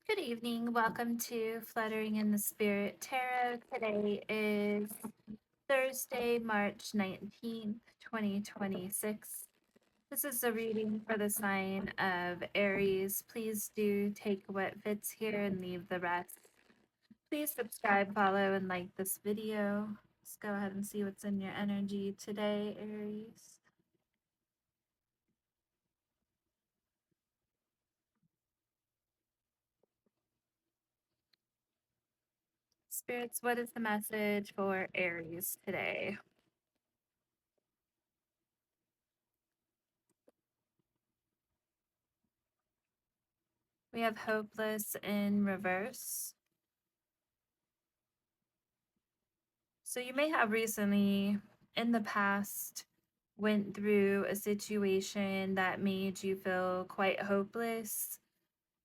Good evening. Welcome to Fluttering in the Spirit Tarot. Today is Thursday, March 19th, 2026. This is a reading for the sign of Aries. Please do take what fits here and leave the rest. Please subscribe, follow, and like this video. Let's go ahead and see what's in your energy today, Aries. Spirits, what is the message for Aries today? We have hopeless in reverse. So you may have recently, in the past, went through a situation that made you feel quite hopeless,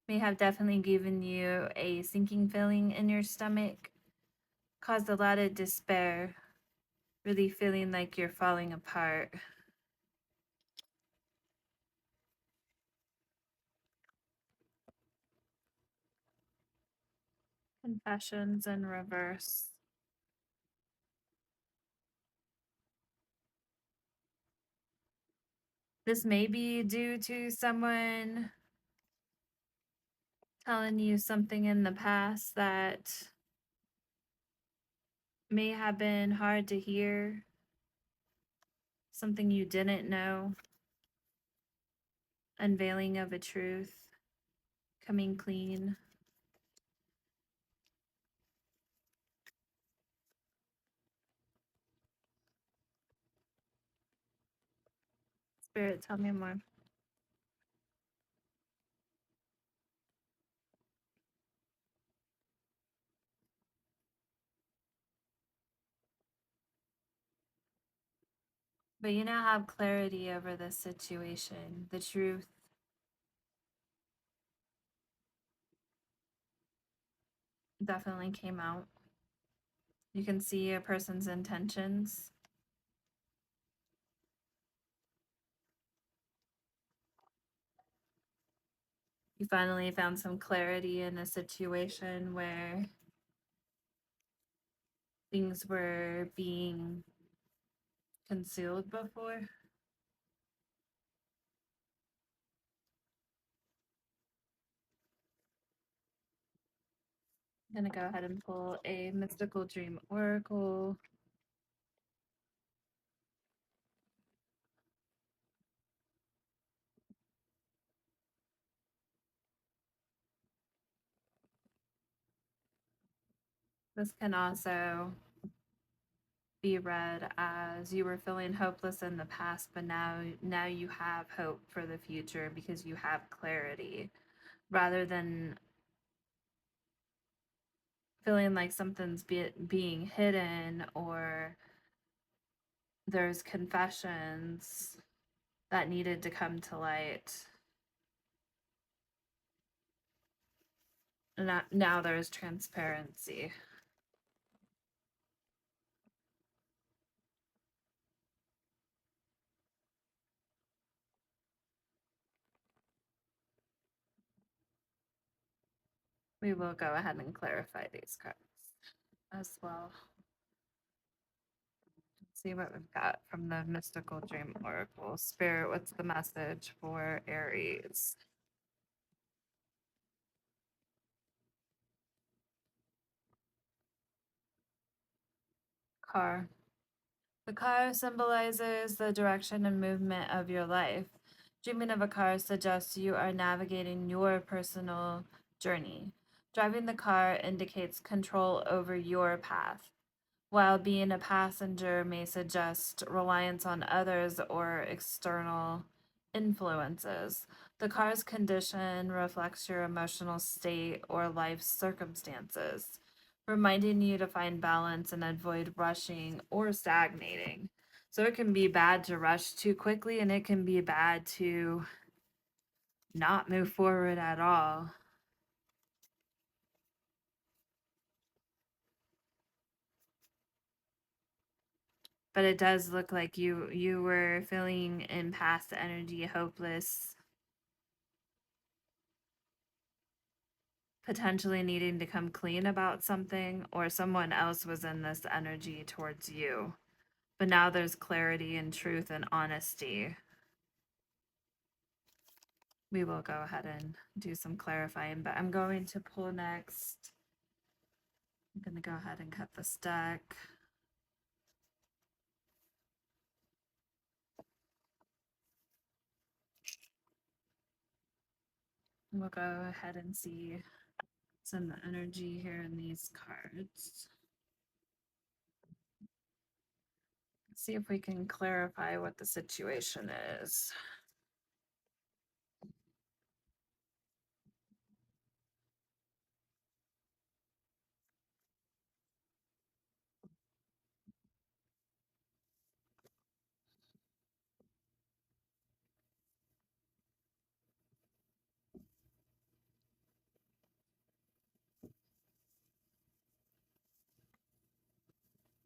may have definitely given you a sinking feeling in your stomach, caused a lot of despair, really feeling like you're falling apart. Confessions in reverse. This may be due to someone telling you something in the past that may have been hard to hear, something you didn't know, unveiling of a truth, coming clean. Spirit, tell me more. But you now have clarity over this situation. The truth definitely came out. You can see a person's intentions. You finally found some clarity in a situation where things were being concealed before. I'm going to go ahead and pull a mystical dream oracle. This can also be read as you were feeling hopeless in the past, but now you have hope for the future because you have clarity, rather than feeling like something's being hidden, or there's confessions that needed to come to light. Now there's transparency. We will go ahead and clarify these cards as well. Let's see what we've got from the mystical dream oracle. Spirit, what's the message for Aries? Car. The car symbolizes the direction and movement of your life. Dreaming of a car suggests you are navigating your personal journey. Driving the car indicates control over your path, while being a passenger may suggest reliance on others or external influences. The car's condition reflects your emotional state or life circumstances, reminding you to find balance and avoid rushing or stagnating. So it can be bad to rush too quickly, and it can be bad to not move forward at all. But it does look like you were feeling in past energy hopeless, potentially needing to come clean about something, or someone else was in this energy towards you. But now there's clarity and truth and honesty. We will go ahead and do some clarifying, but I'm going to pull next. I'm going to go ahead and cut this deck. We'll go ahead and see some energy here in these cards. See if we can clarify what the situation is.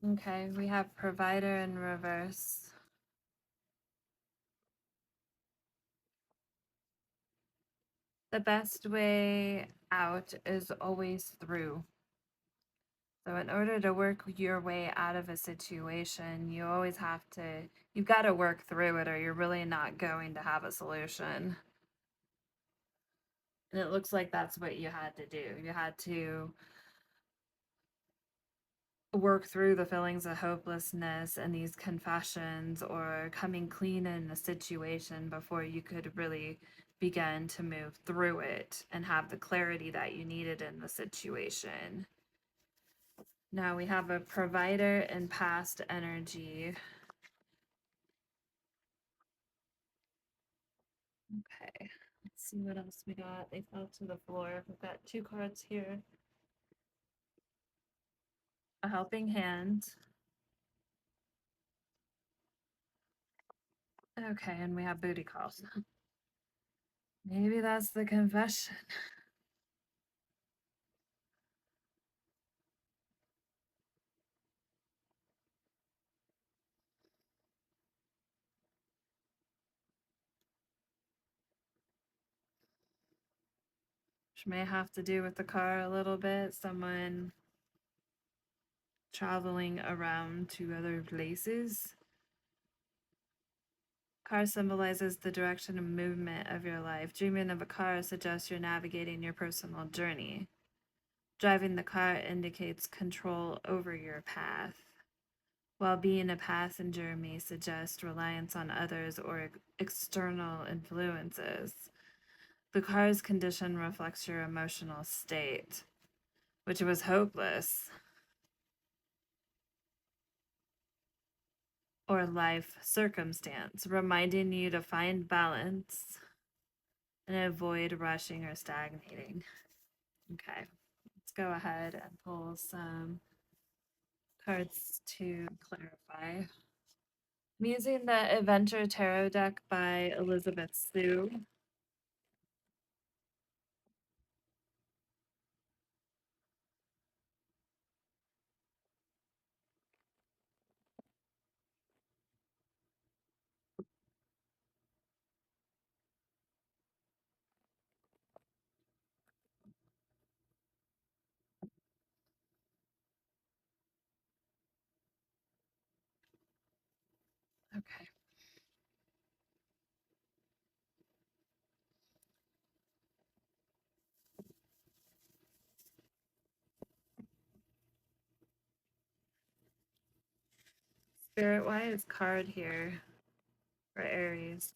Okay, we have provider in reverse. The best way out is always through. So in order to work your way out of a situation, you always have to, you've got to work through it, or you're really not going to have a solution. And it looks like that's what you had to do. You had to work through the feelings of hopelessness and these confessions, or coming clean in the situation, before you could really begin to move through it and have the clarity that you needed in the situation. Now we have a provider in past energy. Okay, let's see what else we got. They fell to the floor. We've got 2 cards here. A helping hand. Okay, and we have booty calls. Maybe that's the confession. Which may have to do with the car a little bit. Someone traveling around to other places. Car symbolizes the direction and movement of your life. Dreaming of a car suggests you're navigating your personal journey. Driving the car indicates control over your path, while being a passenger may suggest reliance on others or external influences. The car's condition reflects your emotional state, which was hopeless, or life circumstance, reminding you to find balance and avoid rushing or stagnating. Okay, let's go ahead and pull some cards to clarify. I'm using the Adventure Tarot deck by Elizabeth Sue. Okay. Spirit wise card here for Aries.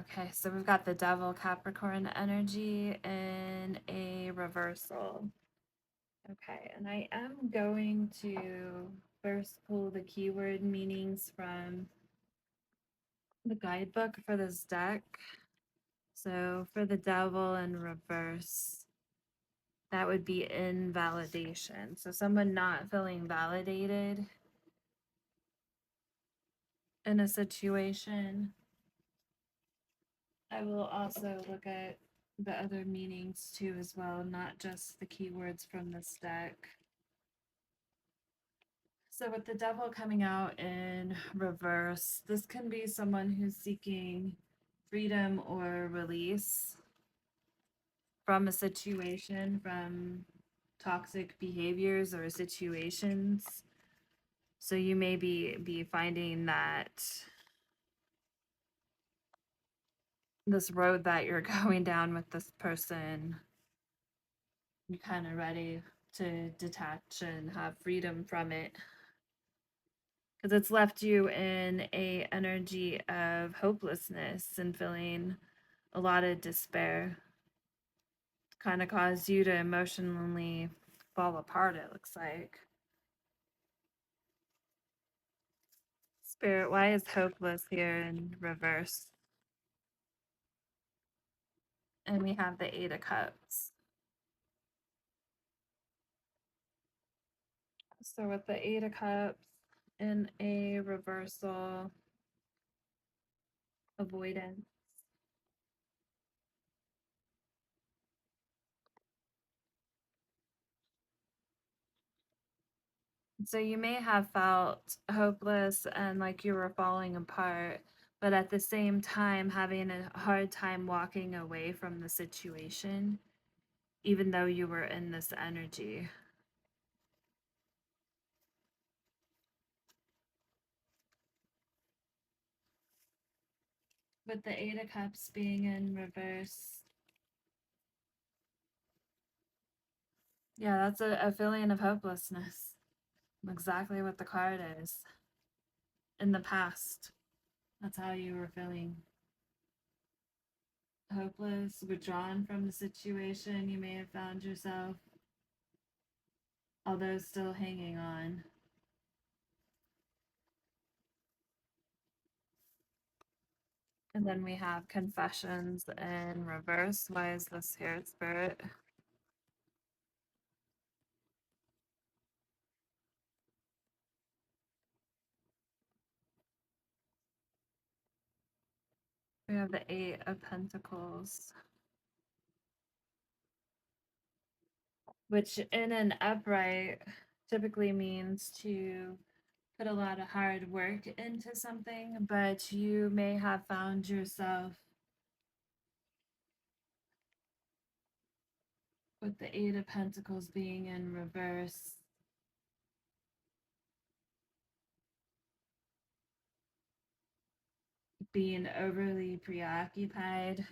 Okay, so we've got the Devil Capricorn energy in a reversal. Okay, and I am going to first pull the keyword meanings from the guidebook for this deck. So for the Devil in reverse, that would be invalidation. So someone not feeling validated in a situation. I will also look at the other meanings too as well, not just the keywords from this deck. So with the devil coming out in reverse, this can be someone who's seeking freedom or release from a situation, from toxic behaviors or situations. So you may be finding that this road that you're going down with this person, you're kind of ready to detach and have freedom from it, because it's left you in a energy of hopelessness and feeling a lot of despair. Kind of caused you to emotionally fall apart, it looks like. Spirit, why is hopeless here in reverse? And we have the Eight of Cups. So with the Eight of Cups in a reversal, avoidance. So you may have felt hopeless and like you were falling apart, but at the same time having a hard time walking away from the situation, even though you were in this energy. With the Eight of Cups being in reverse, yeah, that's a feeling of hopelessness. Exactly what the card is. In the past, that's how you were feeling. Hopeless, withdrawn from the situation you may have found yourself, although still hanging on. And then we have confessions in reverse. Why is this here, Spirit? We have the Eight of Pentacles, which in an upright typically means to put a lot of hard work into something, but you may have found yourself with the Eight of Pentacles being in reverse, being overly preoccupied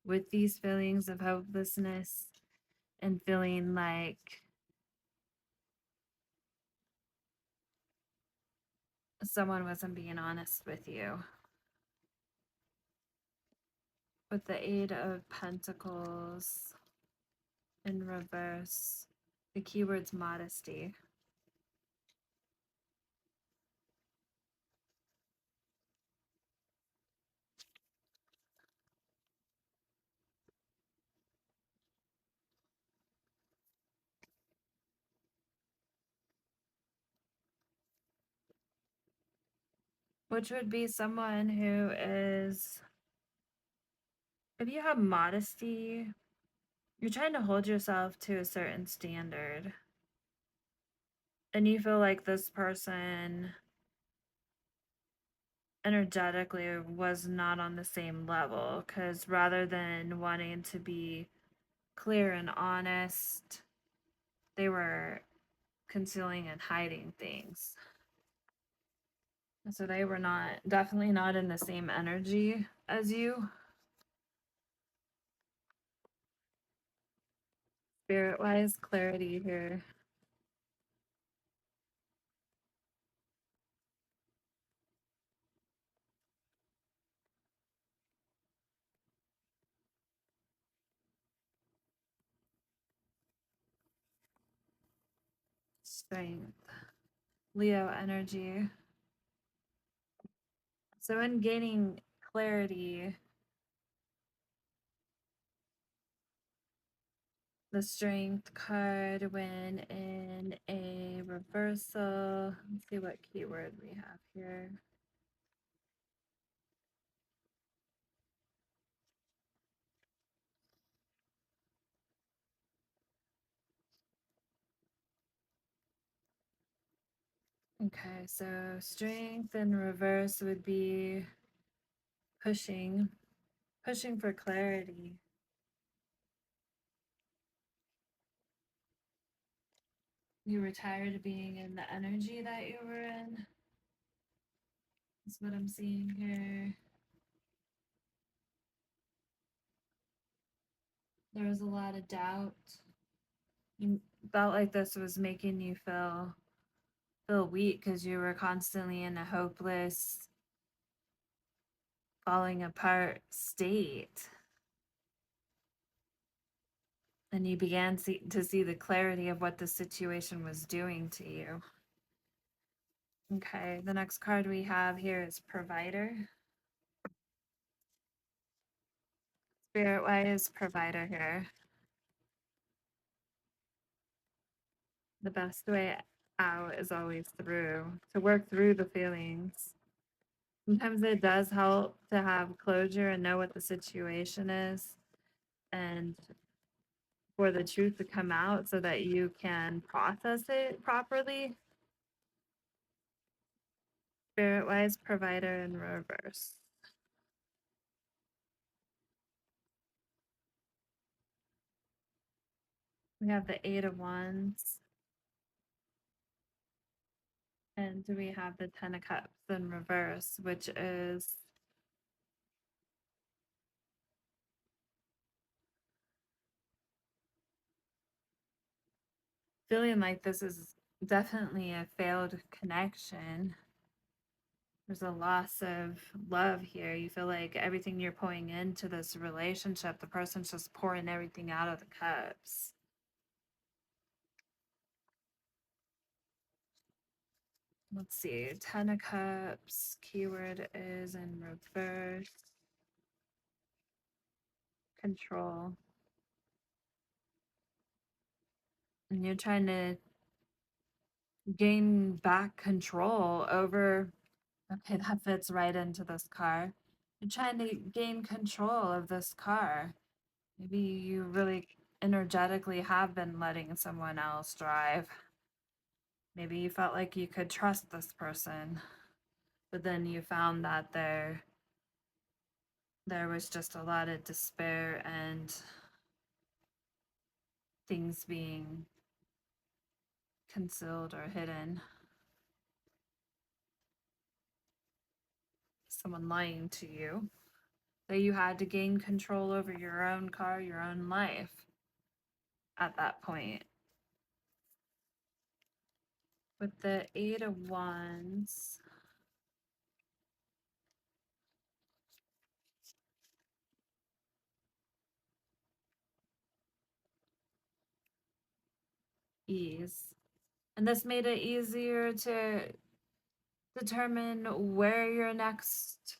with these feelings of hopelessness and feeling like someone wasn't being honest with you. With the Eight of Pentacles in reverse, the keyword's modesty. Which would be someone who is, if you have modesty, you're trying to hold yourself to a certain standard. And you feel like this person energetically was not on the same level, because rather than wanting to be clear and honest, they were concealing and hiding things. So they were not, definitely not in the same energy as you. Spirit wise, clarity here. Strength. Leo energy. So in gaining clarity, the strength card when in a reversal. Let's see what keyword we have here. Okay, so strength in reverse would be pushing, pushing for clarity. You were tired of being in the energy that you were in. That's what I'm seeing here. There was a lot of doubt. You felt like this was making you feel weak because you were constantly in a hopeless, falling apart state. And you began to see the clarity of what the situation was doing to you. Okay, the next card we have here is provider. Spirit, why is provider here? The best way out is always through, to work through the feelings. Sometimes it does help to have closure and know what the situation is and for the truth to come out so that you can process it properly. Spirit wise, provider in reverse. We have the Eight of Wands. And we have the Ten of Cups in reverse, which is feeling like this is definitely a failed connection. There's a loss of love here. You feel like everything you're pouring into this relationship, the person's just pouring everything out of the cups. Let's see. Ten of Cups. Keyword is in reverse. Control. And you're trying to gain back control over. Okay, that fits right into this car. You're trying to gain control of this car. Maybe you really energetically have been letting someone else drive. Maybe you felt like you could trust this person, but then you found that there was just a lot of despair and things being concealed or hidden. Someone lying to you. That you had to gain control over your own car, your own life at that point. With the Eight of Wands, ease. And this made it easier to determine where your next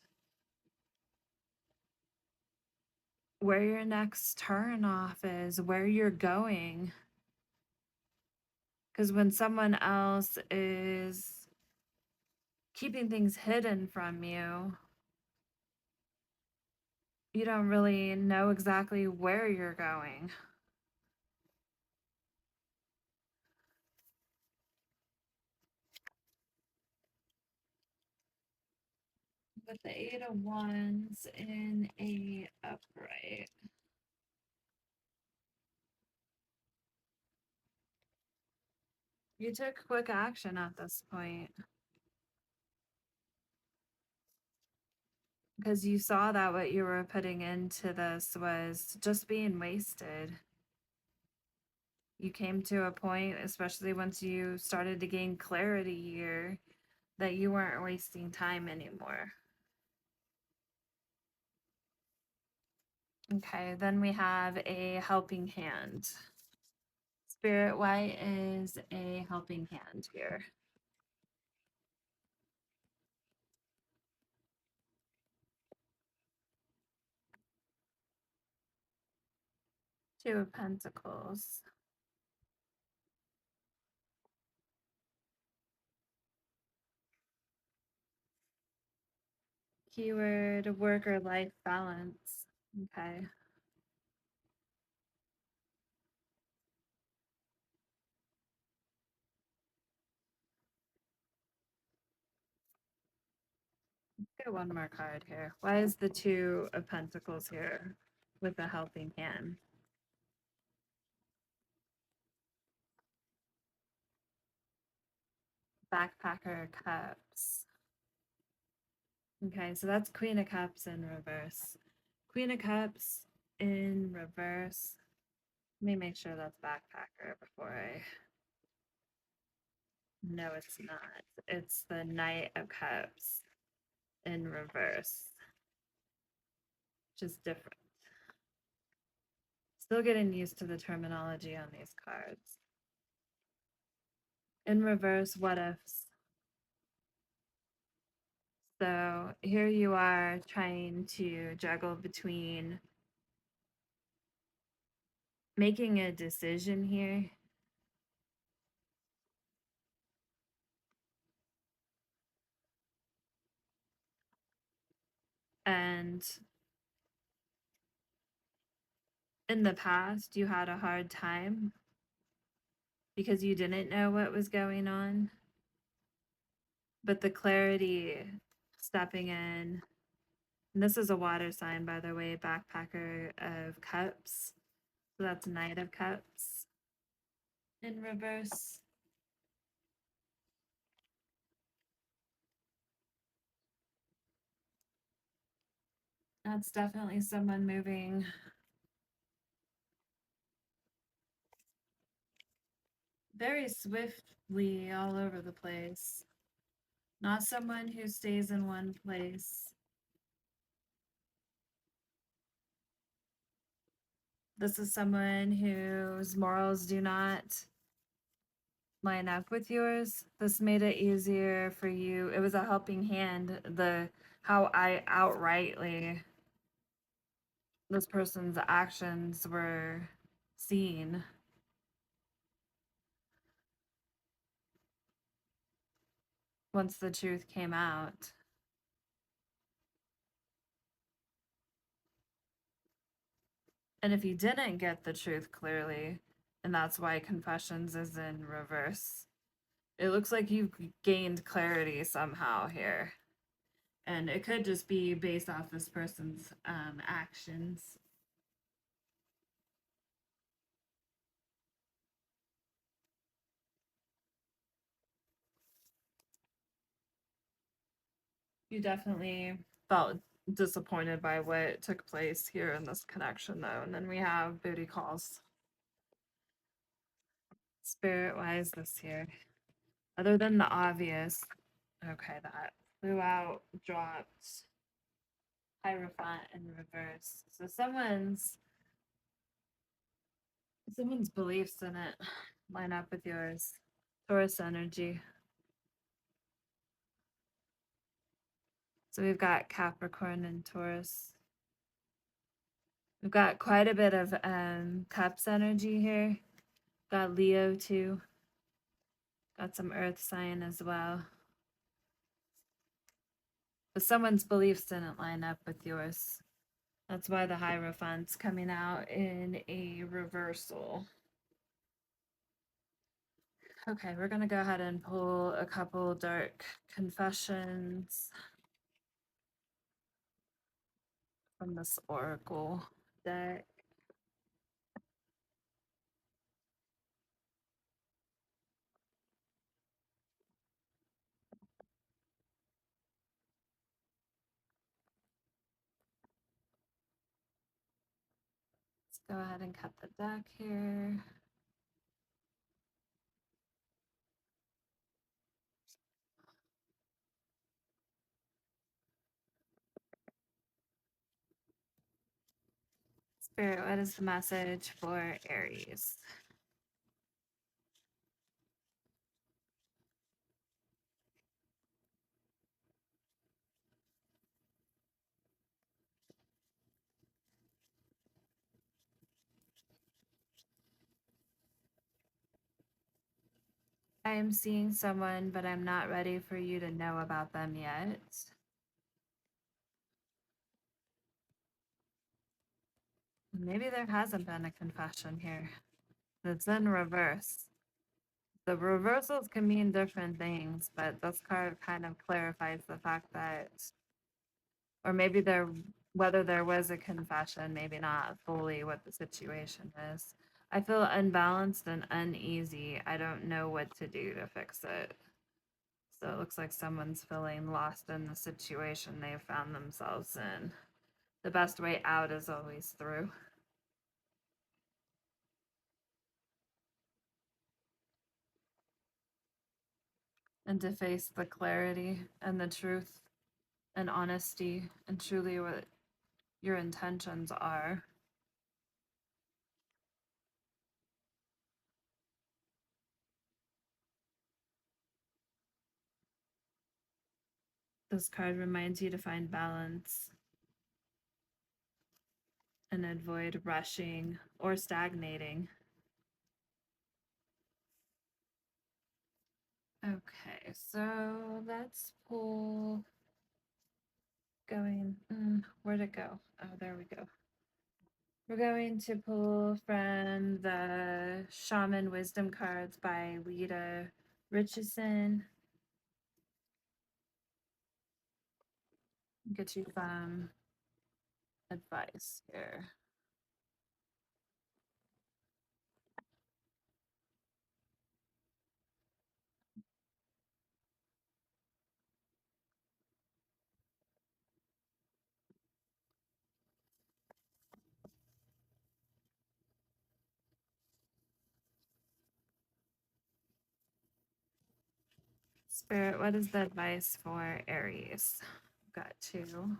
turn off is, where you're going. Because when someone else is keeping things hidden from you, you don't really know exactly where you're going. With the Eight of Wands in a upright. You took quick action at this point because you saw that what you were putting into this was just being wasted. You came to a point, especially once you started to gain clarity here, that you weren't wasting time anymore. Okay, then we have a helping hand. Spirit, why is a helping hand here? Two of Pentacles. Keyword work or life balance. Okay. Get one more card here. Why is the Two of Pentacles here with the helping hand? Backpacker Cups. Okay, so that's Queen of Cups in reverse. Queen of Cups in reverse. Let me make sure that's Backpacker before I... No, it's not. It's the Knight of Cups in reverse, which is different. Still getting used to the terminology on these cards. In reverse, what ifs? So here you are trying to juggle between making a decision here and in the past you had a hard time because you didn't know what was going on, but the clarity stepping in, and this is a water sign, by the way, Backpacker of Cups, so that's Knight of Cups in reverse. That's definitely someone moving very swiftly all over the place. Not someone who stays in one place. This is someone whose morals do not line up with yours. This made it easier for you. It was a helping hand. How I outrightly this person's actions were seen. Once the truth came out. And if you didn't get the truth clearly, and that's why Confessions is in reverse, it looks like you've gained clarity somehow here. And it could just be based off this person's actions. You definitely felt disappointed by what took place here in this connection, though. And then we have booty calls. Spirit, why is this here? Other than the obvious, okay, that flew out, dropped, Hierophant in reverse. So someone's beliefs in it line up with yours. Taurus energy. So we've got Capricorn and Taurus. We've got quite a bit of Cups energy here. Got Leo too. Got some Earth sign as well. But someone's beliefs didn't line up with yours. That's why the Hierophant's coming out in a reversal. Okay, we're going to go ahead and pull a couple dark confessions from this Oracle deck. Let's go ahead and cut the deck here. Spirit, what is the message for Aries? I am seeing someone, but I'm not ready for you to know about them yet. Maybe there hasn't been a confession here. It's in reverse. The reversals can mean different things, but this card kind of clarifies the fact that Or maybe whether there was a confession, maybe not fully what the situation is. I feel unbalanced and uneasy. I don't know what to do to fix it. So it looks like someone's feeling lost in the situation they've found themselves in. The best way out is always through. And to face the clarity and the truth and honesty and truly what your intentions are. This card reminds you to find balance and avoid rushing or stagnating. Okay, so let's pull going. Where'd it go? Oh, there we go. We're going to pull from the Shaman Wisdom cards by Lita Richardson. Get you some advice here. Spirit, what is the advice for Aries? Got two.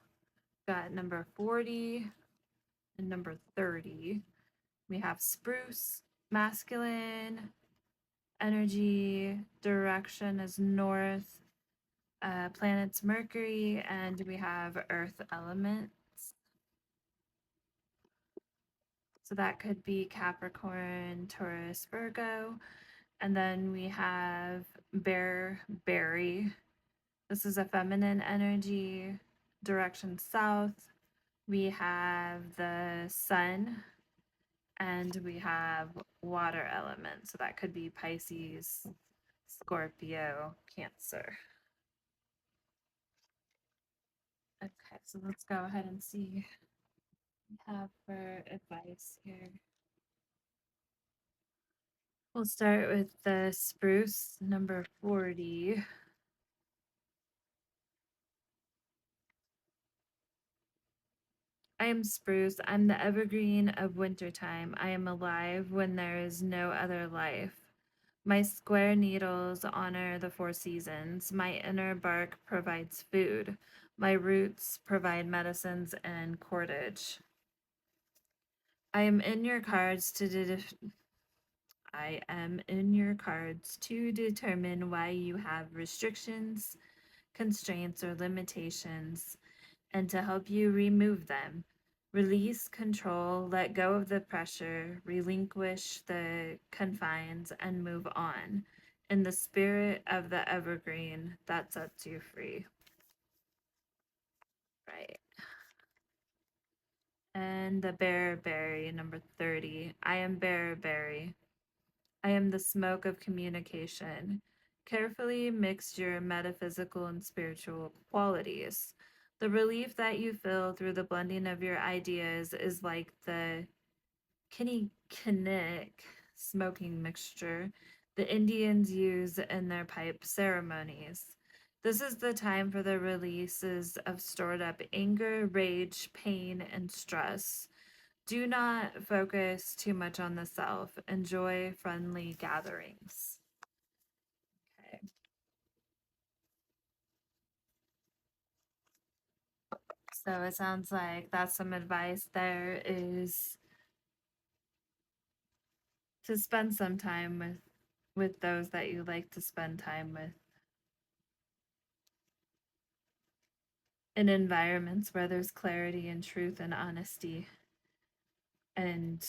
Got number 40 and number 30. We have spruce, masculine, energy, direction is north, planets Mercury, and we have earth elements. So that could be Capricorn, Taurus, Virgo. And then we have Bear, Berry. This is a feminine energy, direction south. We have the sun, and we have water element. So that could be Pisces, Scorpio, Cancer. Okay, so let's go ahead and see what we have for advice here. We'll start with the spruce, number 40. I am spruce. I'm the evergreen of wintertime. I am alive when there is no other life. My square needles honor the four seasons. My inner bark provides food. My roots provide medicines and cordage. I am in your cards I am in your cards to determine why you have restrictions, constraints, or limitations, and to help you remove them. Release control, let go of the pressure, relinquish the confines, and move on. In the spirit of the evergreen that sets you free. Right. And the bear berry, number 30. I am bear berry. I am the smoke of communication. Carefully mix your metaphysical and spiritual qualities. The relief that you feel through the blending of your ideas is like the kinnikinnick smoking mixture the Indians use in their pipe ceremonies. This is the time for the releases of stored up anger, rage, pain, and stress. Do not focus too much on the self. Enjoy friendly gatherings. Okay. So it sounds like that's some advice there is to spend some time with those that you like to spend time with in environments where there's clarity and truth and honesty and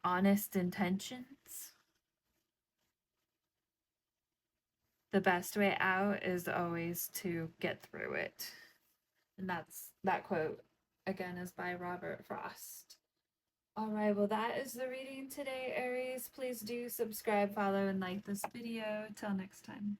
honest intentions. The best way out is always to get through it. And that quote again is by Robert Frost. All right, well, that is the reading today, Aries. Please do subscribe, follow, and like this video. Till next time.